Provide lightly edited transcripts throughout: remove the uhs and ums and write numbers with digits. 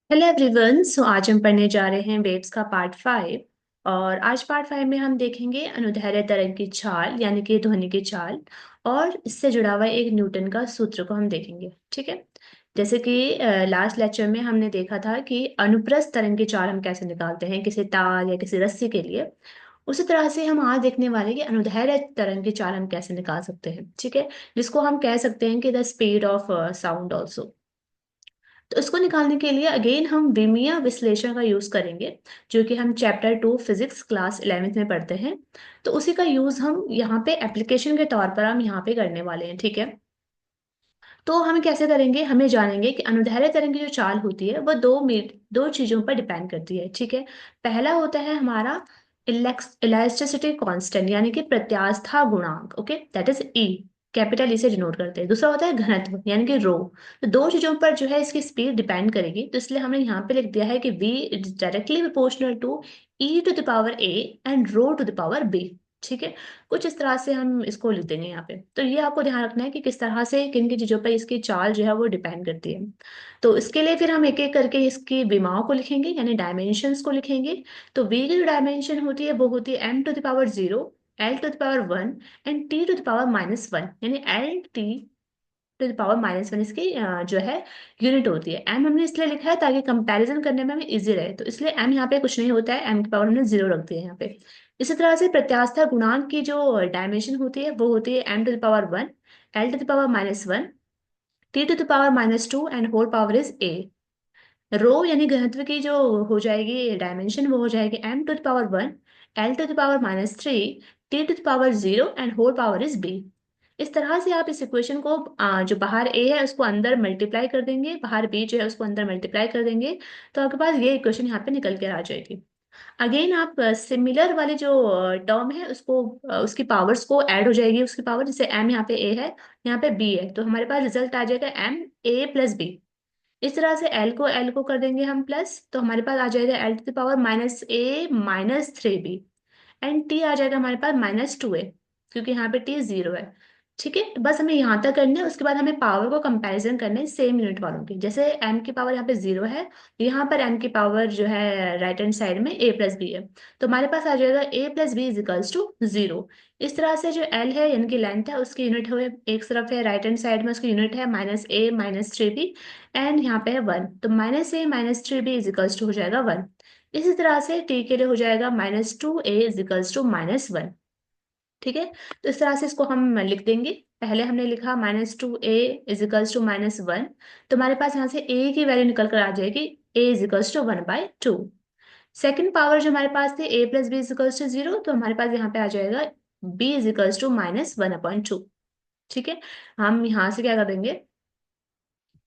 Hello everyone. आज हम पढ़ने जा रहे हैं वेव्स का पार्ट 5। और आज पार्ट 5 में हम देखेंगे अनुदैर्ध्य तरंग की चाल यानी कि ध्वनि की चाल। और इससे जुड़ा हुआ एक न्यूटन का सूत्र को हम देखेंगे। ठीक है। जैसे कि लास्ट लेक्चर में हमने देखा था कि अनुप्रस्थ तरंग की चाल हम कैसे निकालते हैं किसी तार या किसी रस्सी के लिए। उसी तरह से हम आज देखने वाले कि अनुदैर्ध्य तरंग की चाल हम कैसे निकाल सकते हैं। ठीक है। जिसको हम कह सकते हैं कि the speed of sound also. तो इसको निकालने के लिए अगेन हम विमीय विश्लेषण का यूज करेंगे, जो कि हम चैप्टर 2 फिजिक्स क्लास 11th में पढ़ते हैं। तो उसी का यूज हम यहाँ पे एप्लीकेशन के तौर पर हम यहाँ पे करने वाले हैं। ठीक है। तो हम कैसे करेंगे, हमें जानेंगे कि अनुदैर्ध्य तरंग की जो चाल होती है वो दो चीजों पर डिपेंड करती है। ठीक है। पहला होता है हमारा इलास्टिसिटी कांस्टेंट यानी कि प्रत्यास्था गुणांक। Okay, that is E. Capital E से डिनोट करते हैं। दूसरा होता है घनत्व यानी कि रो। तो दो चीजों पर जो है इसकी स्पीड डिपेंड करेगी। तो इसलिए हमने यहाँ पे लिख दिया है कि v is directly proportional to E to the power a and rho to the power b. ठीक है। कुछ इस तरह से हम इसको लिख देंगे यहाँ पे। तो ये आपको ध्यान रखना है कि किस तरह से किन किन चीजों पर इसकी चाल जो है वो डिपेंड करती है। तो इसके लिए फिर हम एक एक करके इसकी विमाओं को लिखेंगे यानी डायमेंशंस को लिखेंगे। तो v की जो डायमेंशन होती है वो होती है m⁻0, l⁻1 एंड t⁻−1 यानी l t⁻−1 इसकी जो है यूनिट होती है। m हमने इसलिए लिखा है ताकि कंपैरिजन करने में हमें इजी रहे। तो इसलिए m यहाँ पे कुछ नहीं होता है, m की पावर हमने 0 रख दिया है यहाँ पे। इसी तरह से प्रत्यास्था गुणांक की जो डायमेंशन होती है वो होती है m⁻1, l⁻−1, t⁻−2 and whole power is a। Rho यानी घनत्व की जो हो जाएगी डायमेंशन, वो हो जाएगी m⁻1, l⁻−3, t⁻0 and whole power is b। इस तरह से आप इस इक्वेशन को जो बाहर a है उसको अंदर मल्टीप्लाई कर देंगे, बाहर b जो है उसको अंदर मल्टीप्लाई कर देंगे। तो आपके पास ये इक्वेशन यहाँ पे निकल के आ जाएगी। अगेन आप सिमिलर वाले जो टर्म है उसको उसकी पावर्स को ऐड हो जाएगी उसकी पावर। जैसे m यहाँ पे a है, यहाँ पे b है, तो हमारे पास रिजल्ट आ जाएगा m a+b। इस तरह से l को कर देंगे हम प्लस, तो हमारे पास आ जाएगा l⁻−a−3b। एंड t आ जाएगा हमारे पास -2a, क्योंकि यहाँ पे t 0 है। ठीक है। तो बस हमें यहाँ तक करना है। उसके बाद हमें पावर को कंपैरिजन करना है सेम यूनिट वालों की। जैसे m की पावर यहाँ पे 0 है, यहाँ पर m की पावर जो है राइट हैंड साइड में a+b है। तो हमारे पास आ जाएगा a+b = 0। इस तरह से जो l है यानी कि लेंथ है उसकी यूनिट हुए एक तरफ है, राइट हैंड साइड में उसकी यूनिट है -a−3b एंड यहाँ पे है 1। तो -a−3b हो जाएगा 1। इसी तरह से t के लिए हो जाएगा -2a = -1। ठीक है। तो इस तरह से इसको हम लिख देंगे। पहले हमने लिखा -2a = -1। तो हमारे पास यहाँ से a की वैल्यू निकल कर आ जाएगी a = 1/2। सेकेंड पावर जो हमारे पास थी a+b = 0, तो हमारे पास यहाँ पे आ जाएगा b = -1/2। ठीक है। हम यहाँ से क्या कर देंगे,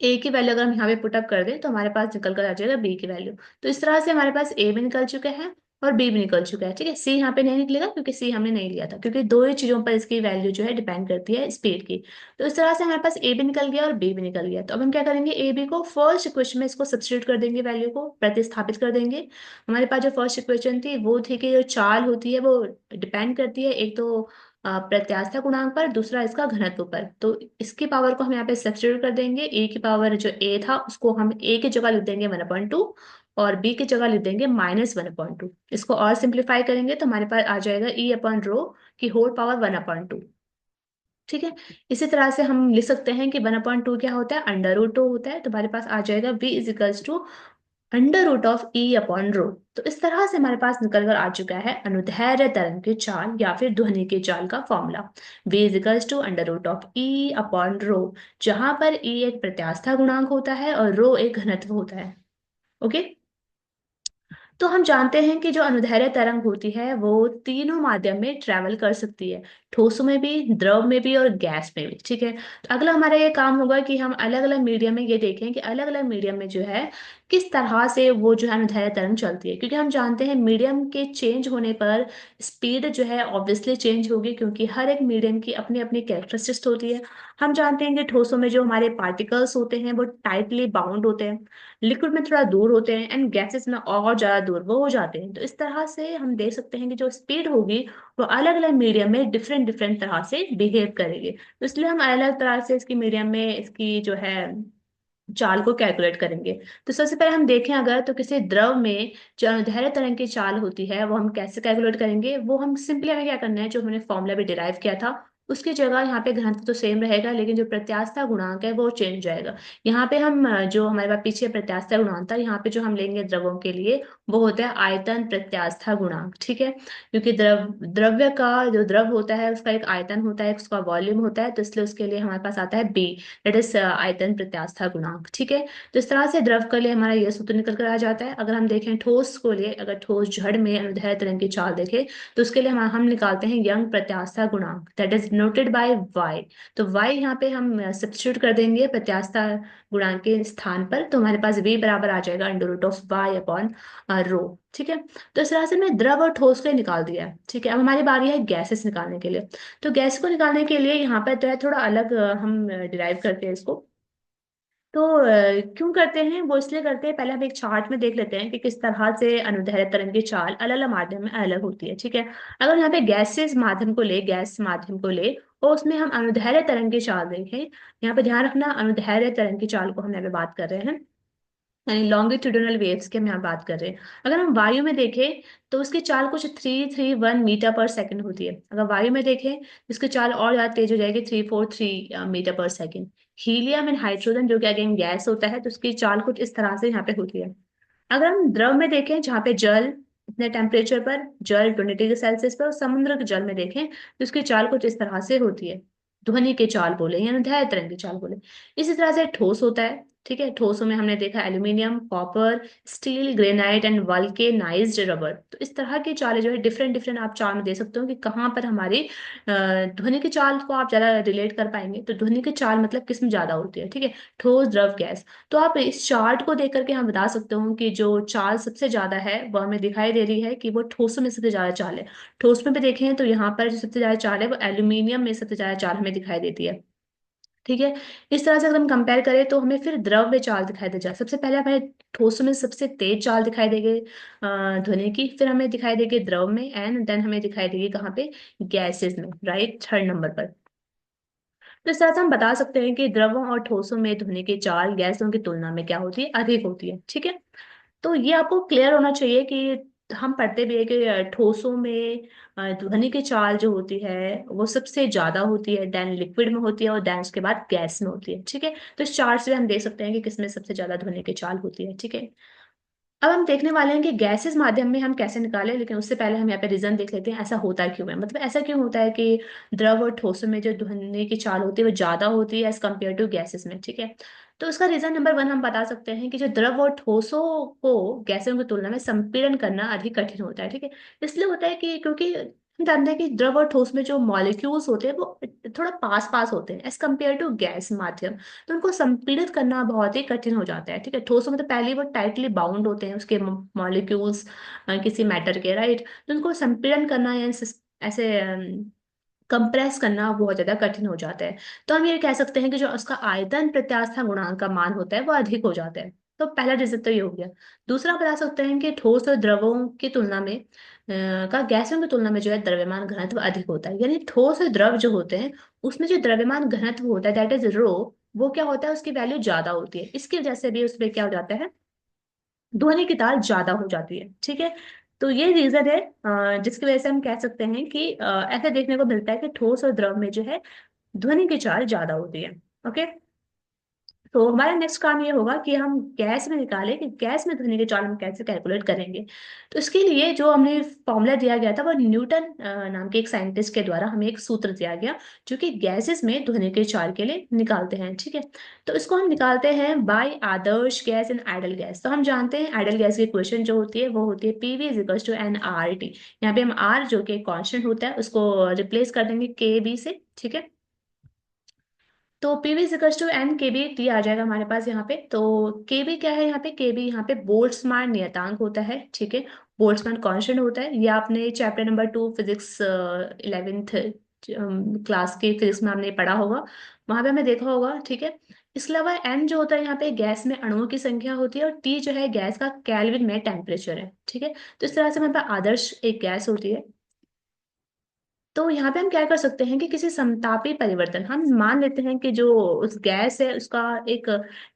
ए की वैल्यू अगर हम यहाँ पे पुटअप कर दें तो हमारे पास निकल कर आ जाएगा बी की वैल्यू। तो इस तरह से हमारे पास ए भी निकल चुका है और बी भी निकल चुका है। ठीक है। सी यहाँ पे नहीं निकलेगा क्योंकि सी हमने नहीं लिया था, क्योंकि दो ही चीजों पर इसकी वैल्यू जो है डिपेंड करती है स्पीड की। तो इस तरह से हमारे पास ए भी निकल गया और बी भी निकल गया। तो अब हम क्या करेंगे, ए बी को फर्स्ट इक्वेशन में इसको सब्स्टिट्यूट कर देंगे, वैल्यू को प्रतिस्थापित कर देंगे। हमारे पास जो फर्स्ट इक्वेशन थी वो थी कि जो चाल होती है वो डिपेंड करती है एक तो प्रत्यास्था गुणांक पर, दूसरा इसका घनत्व पर। तो इसकी पावर को हम यहाँ पे सब्स्टिट्यूट कर देंगे। ए की पावर जो ए था उसको हम ए की जगह लिख देंगे 1/2 और बी की जगह लिख देंगे -1/2। इसको और सिंप्लीफाई करेंगे तो हमारे पास आ जाएगा E/ρ की होल पावर 1/2। ठीक है। इसी तरह से हम लिख सकते हैं कि 1/2 क्या होता है, √2 होता है। तो हमारे पास आ जाएगा v = √E/ρ। तो इस तरह से हमारे पास निकल कर आ चुका है अनुदैर्ध्य तरंग की चाल या फिर ध्वनि की चाल का फॉर्मूला। v = √E/ρ, जहां पर E एक प्रत्यास्था गुणांक होता है और ρ एक घनत्व होता है। ओके। तो हम जानते हैं कि जो अनुदैर्ध्य तरंग होती है वो तीनों माध्यम में ट्रेवल कर सकती है, ठोस में भी, द्रव में भी और गैस में भी। ठीक है। तो अगला हमारा ये काम होगा कि हम अलग अलग मीडियम में ये देखें कि अलग अलग मीडियम में जो है किस तरह से वो जो है अनुदैर्ध्य तरंग चलती है। क्योंकि हम जानते हैं मीडियम के चेंज होने पर स्पीड जो है ऑब्वियसली चेंज होगी, क्योंकि हर एक मीडियम की अपनी अपनी कैरेक्टरिस्टिक्स होती है। हम जानते हैं कि ठोसों में जो हमारे पार्टिकल्स होते हैं वो टाइटली बाउंड होते हैं, लिक्विड में थोड़ा दूर होते हैं एंड गैसेस में और ज्यादा दूर वो हो जाते हैं। तो इस तरह से हम देख सकते हैं कि जो स्पीड होगी वो अलग अलग मीडियम में डिफरेंट डिफरेंट तरह से बिहेव करेगी। तो इसलिए हम अलग अलग तरह से इसकी मीडियम में इसकी जो है चाल को कैलकुलेट करेंगे। तो सबसे पहले हम देखें, अगर तो किसी द्रव में जो अनुदैर्ध्य तरंग की चाल होती है वो हम कैसे कैलकुलेट करेंगे। वो हम सिंपली, हमें क्या करना है, जो हमने फॉर्मूला भी डिराइव किया था उसकी जगह यहाँ पे घनत्व तो सेम रहेगा, लेकिन जो प्रत्यास्थता गुणांक है वो चेंज हो जाएगा। यहाँ पे हम जो हमारे पास पीछे प्रत्यास्थता गुणांक था, यहाँ पे जो हम लेंगे द्रवों के लिए वो होता है आयतन प्रत्यास्थता गुणांक। ठीक है, क्योंकि द्रव्य का जो द्रव होता है उसका एक आयतन होता है, उसका वॉल्यूम होता है, तो इसलिए उसके लिए हमारे पास आता है बी, दैट इज आयतन प्रत्यास्थता गुणांक। ठीक है, तो इस तरह से द्रव के लिए हमारा यह सूत्र निकल कर आ जाता है। अगर हम देखें ठोस को लिए, अगर ठोस जड़ में अनुदैर्ध्य तरंग की चाल देखें तो उसके लिए हम निकालते हैं यंग प्रत्यास्थता गुणांक, that is noted by Y. तो वाई यहाँ पे हम सब्स्टिट्यूट कर देंगे प्रत्यास्थता गुणांक के स्थान पर, तो हमारे पास v बराबर आ जाएगा under root of Y upon rho. ठीक है, तो इस तरह से मैं द्रव और ठोस को निकाल दिया है। ठीक है, अब हमारी बारी है गैसेस निकालने के लिए। तो गैस को निकालने के लिए यहाँ पर जो है थोड़ा अलग हम डिराइव करते हैं इसको। तो क्यों करते हैं वो, इसलिए करते हैं, पहले हम एक चार्ट में देख लेते हैं कि किस तरह से अनुदैर्ध्य तरंग की चाल अलग अलग माध्यम में अलग होती है। ठीक है, अगर यहाँ पे गैसेस माध्यम को ले, गैस माध्यम को ले और उसमें हम अनुदैर्ध्य तरंग की चाल देखें, यहाँ पे ध्यान रखना अनुदैर्ध्य तरंग की चाल को हम यहाँ पे बात कर रहे हैं, यानी लॉन्गिट्यूडिनल वेव्स की हम यहाँ बात कर रहे हैं। अगर हम वायु में देखें तो उसकी चाल कुछ 331 मीटर पर सेकंड होती है। अगर वायु में देखें तो इसकी चाल और ज्यादा तेज हो जाएगी, 343 मीटर पर सेकंड। हीलियम एंड हाइड्रोजन जो कि अगेन गैस होता है, तो उसकी चाल कुछ इस तरह से यहाँ पे होती है। अगर हम द्रव में देखें, जहाँ पे जल इतने टेम्परेचर पर, जल 20 डिग्री सेल्सियस पर, और समुद्र के जल में देखें तो उसकी चाल कुछ इस तरह से होती है, ध्वनि की चाल बोले या अनुदैर्ध्य तरंग की चाल बोले। इसी तरह से ठोस होता है। ठीक है, ठोसों में हमने देखा aluminium, copper, steel, granite and vulcanised rubber. तो इस तरह की चालें जो है डिफरेंट डिफरेंट आप चाल में दे सकते हो कि कहाँ पर हमारी ध्वनि की चाल को आप ज्यादा रिलेट कर पाएंगे। तो ध्वनि की चाल मतलब किसमें ज्यादा होती है। ठीक है, ठोस, द्रव, गैस। तो आप इस चार्ट को देख करके हम बता सकते हो कि जो चाल सबसे ज्यादा है वो हमें दिखाई दे रही है कि वो ठोसों में सबसे ज्यादा चाल है। ठोस में भी देखें तो यहाँ पर जो सबसे ज्यादा चाल है वो एल्यूमिनियम में सबसे ज्यादा चाल हमें दिखाई देती है। ठीक है, इस तरह से अगर हम कंपेयर करें तो हमें फिर द्रव में चाल दिखाई दे जाए। सबसे पहले हमें ठोसों में सबसे तेज चाल दिखाई देगी ध्वनि की, फिर हमें दिखाई देगी द्रव में, एंड देन हमें दिखाई देगी कहाँ पे, गैसेस में, राइट, थर्ड नंबर पर। तो इस तरह से हम बता सकते हैं कि द्रवों और ठोसों में ध्वनि की चाल गैसों की तुलना में क्या होती है, अधिक होती है। ठीक है, तो ये आपको क्लियर होना चाहिए कि हम पढ़ते भी है कि ठोसों में ध्वनि की चाल जो होती है वो सबसे ज्यादा होती है, देन लिक्विड में होती है, और देन उसके बाद गैस में होती है। ठीक है, तो इस चार्ट से हम देख सकते हैं कि किसमें सबसे ज्यादा ध्वनि की चाल होती है। ठीक है, अब हम देखने वाले हैं कि गैसेस माध्यम में हम कैसे निकालें, लेकिन उससे पहले हम यहाँ पे रीजन देख लेते हैं ऐसा होता क्यों है। मतलब ऐसा क्यों होता है कि द्रव और ठोसों में जो ध्वनि की चाल होती है वो ज्यादा होती है एज कम्पेयर टू गैसेस में। ठीक है, तो उसका रीजन नंबर वन हम बता सकते हैं कि जो द्रव और ठोसों को गैसों की तुलना में संपीड़न करना अधिक कठिन होता है। ठीक है, इसलिए होता है कि क्योंकि हम जानते हैं कि द्रव और ठोस में जो मॉलिक्यूल्स होते हैं वो थोड़ा पास पास होते हैं एज कम्पेयर टू गैस माध्यम, तो उनको संपीड़ित करना बहुत ही कठिन हो जाता है। ठीक है, ठोसों में तो पहले ही वो टाइटली बाउंड होते हैं उसके मॉलिक्यूल्स किसी मैटर के, राइट, तो उनको संपीड़न करना या ऐसे कंप्रेस करना बहुत ज्यादा कठिन हो जाता है। तो हम ये कह सकते हैं कि जो उसका आयतन प्रत्यास्था गुणांक का मान होता है वो अधिक हो जाता है। तो पहला रीजन तो ये हो गया। दूसरा बता सकते हैं कि ठोस और द्रवों की तुलना में का गैसों की तुलना में जो है द्रव्यमान घनत्व अधिक होता है। यानी ठोस और द्रव जो होते हैं उसमें जो द्रव्यमान घनत्व होता है, दैट इज रो, वो क्या होता है, उसकी वैल्यू ज्यादा होती है। इसकी वजह से भी उसमें क्या हो जाता है, ध्वनि की तार ज्यादा हो जाती है। ठीक है, तो ये रीजन है जिसकी वजह से हम कह सकते हैं कि ऐसा देखने को मिलता है कि ठोस और द्रव में जो है ध्वनि की चाल ज्यादा होती है। ओके, तो हमारा नेक्स्ट काम ये होगा कि हम गैस में निकालें कि गैस में ध्वनि की चाल हम कैसे कैलकुलेट करेंगे। तो इसके लिए जो हमने फॉर्मूला दिया गया था वो न्यूटन नाम के एक साइंटिस्ट के द्वारा हमें एक सूत्र दिया गया जो कि गैसेस में ध्वनि की चाल के लिए निकालते हैं। ठीक है, तो इसको हम निकालते हैं बाय आदर्श गैस एंड आइडल गैस। तो हम जानते हैं आइडल गैस की इक्वेशन जो होती है वो होती है PV is equal to n R T. यहाँ पे हम आर जो कि कॉन्स्टेंट होता है उसको रिप्लेस कर देंगे के बी से। ठीक है, तो पीवी इक्वल्स टू एन के बी टी आ जाएगा हमारे पास यहाँ पे। तो के बी क्या है, यहाँ पे के बी यहाँ पे बोल्ट्जमान नियतांक होता है। ठीक है, बोल्ट्जमान कांस्टेंट होता है, ये आपने chapter number 2 physics 11th class की फिजिक्स में हमने पढ़ा होगा, वहां पे हमने देखा होगा। ठीक है, इसके अलावा एन जो होता है यहाँ पे गैस में अणुओं की संख्या होती है, और टी जो है गैस का केल्विन में टेम्परेचर है। ठीक है, तो इस तरह से हमारे पास आदर्श एक गैस होती है। तो यहाँ पे हम क्या कर सकते हैं कि किसी समतापी परिवर्तन, हम मान लेते हैं कि जो उस गैस है उसका एक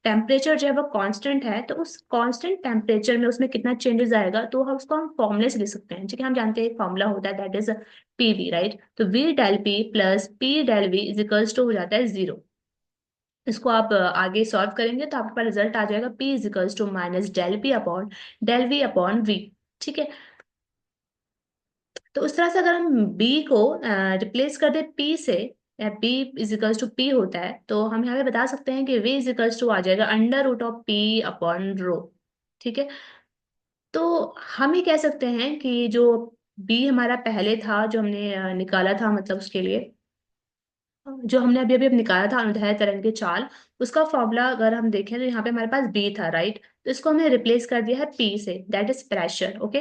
टेम्परेचर जो है वो कांस्टेंट है, तो उस कांस्टेंट टेम्परेचर में उसमें कितना चेंजेस आएगा, तो हम उसको हम फॉर्मूले से लिख सकते हैं। ठीक है, हम जानते हैं एक फॉर्मूला होता है दैट इज पीवी, राइट। तो V del P plus P del V is equals to हो जाता है 0। इसको आप आगे सॉल्व करेंगे तो आपके पास रिजल्ट आ जाएगा P is equals to minus del P upon del V upon V. ठीक है, तो उस तरह से अगर हम b को रिप्लेस कर दे p से, या p is equals to p होता है, तो हम यहाँ पे बता सकते हैं कि v इज इक्वल्स टू आ जाएगा under root of p upon rho. ठीक है, तो हम ये कह सकते हैं कि जो b हमारा पहले था, जो हमने निकाला था, मतलब उसके लिए जो हमने अभी अभी निकाला था अनुदैर्ध्य तरंग की चाल, उसका फॉर्मूला अगर हम देखें तो यहाँ पे हमारे पास बी था, राइट। तो इसको हमने रिप्लेस कर दिया है पी से, दैट इज प्रेशर। ओके,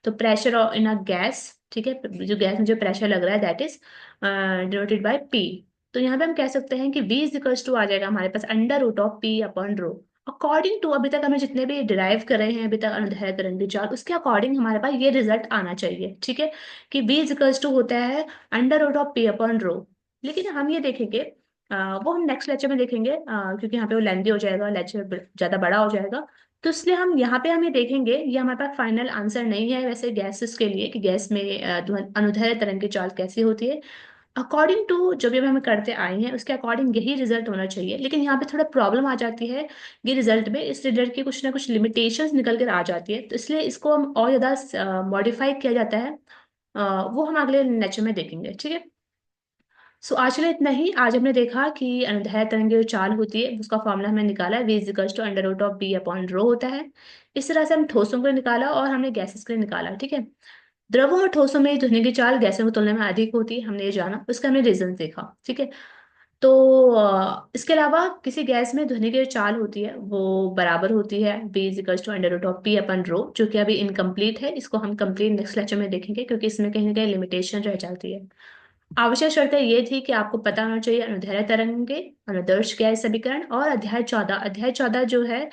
तो प्रेशर इन अ गैस, ठीक है, जो गैस में जो प्रेशर लग रहा है that is denoted by P. तो यहाँ पे हम कह सकते हैं कि v इज इक्वल्स टू आ जाएगा हमारे पास under root of P upon rho. According to अभी तक हमें जितने भी डिराइव कर रहे हैं अभी तक अनुदैर्ध्य तरंग की चाल, उसके अकॉर्डिंग हमारे पास ये रिजल्ट आना चाहिए। ठीक है, कि v इज इक्वल्स टू होता है under root of P upon rho. लेकिन हम ये देखेंगे, वो हम नेक्स्ट लेक्चर में देखेंगे, क्योंकि यहाँ पे वो लेंदी हो जाएगा, लेक्चर ज्यादा बड़ा हो जाएगा। तो इसलिए हम यहाँ पे हमें देखेंगे, ये हमारे पास फाइनल आंसर नहीं है वैसे गैसेस के लिए कि गैस में अनुदैर्ध्य तरंग की चाल कैसी होती है। अकॉर्डिंग टू जो भी हम करते आए हैं उसके अकॉर्डिंग यही रिजल्ट होना चाहिए, लेकिन यहाँ पे थोड़ा प्रॉब्लम आ जाती है। ये रिजल्ट में इस रिजल्ट की कुछ ना कुछ लिमिटेशंस निकल कर आ जाती है, तो इसलिए इसको हम और ज्यादा मॉडिफाई किया जाता है। वो हम अगले लेक्चर में देखेंगे। ठीक है, सो आज के लिए इतना ही। आज हमने देखा कि अनुदैर्ध्य तरंग की जो चाल होती है उसका फॉर्मूला हमने निकाला है, v is equals to under root of B upon rho होता है। इस तरह से हम ठोसों को निकाला और हमने गैसेस के लिए निकाला। ठीक है, द्रवों और ठोसों में ध्वनि की चाल गैसों की तुलना में अधिक होती है, हमने ये जाना, उसका हमने रीजन देखा। ठीक है, तो इसके अलावा किसी गैस में ध्वनि की जो चाल होती है वो बराबर होती है v is equals to under root of P upon rho, जो कि अभी इनकम्प्लीट है। इसको हम कंप्लीट नेक्स्ट लेक्चर में देखेंगे क्योंकि इसमें कहीं ना कहीं लिमिटेशन रह जाती है। आवश्यक शर्तें ये थी कि आपको पता होना चाहिए अनुदैर्ध्य तरंगे, अनुदैर्ध्य गैस समीकरण, और अध्याय 14 जो है,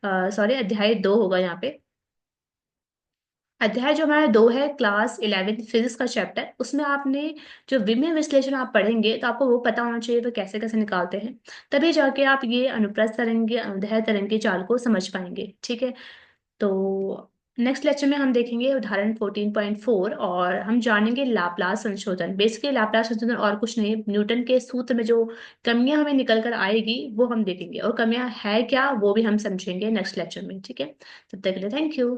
सॉरी अध्याय 2 होगा यहाँ पे। अध्याय जो हमारा 2 है क्लास 11 फिजिक्स का चैप्टर, उसमें आपने जो विमीय विश्लेषण आप पढ़ेंगे तो आपको वो पता होना चाहिए वो कैसे कैसे निकालते हैं, तभी जाके आप ये अनुप्रस्थ तरंग अनुदैर्ध्य तरंग की चाल को समझ पाएंगे। ठीक है, तो नेक्स्ट लेक्चर में हम देखेंगे उदाहरण 14.4 और हम जानेंगे लाप्लास संशोधन। बेसिकली लाप्लास संशोधन और कुछ नहीं, न्यूटन के सूत्र में जो कमियां हमें निकल कर आएगी वो हम देखेंगे, और कमियां है क्या वो भी हम समझेंगे नेक्स्ट लेक्चर में। ठीक है, तब तक के लिए थैंक यू।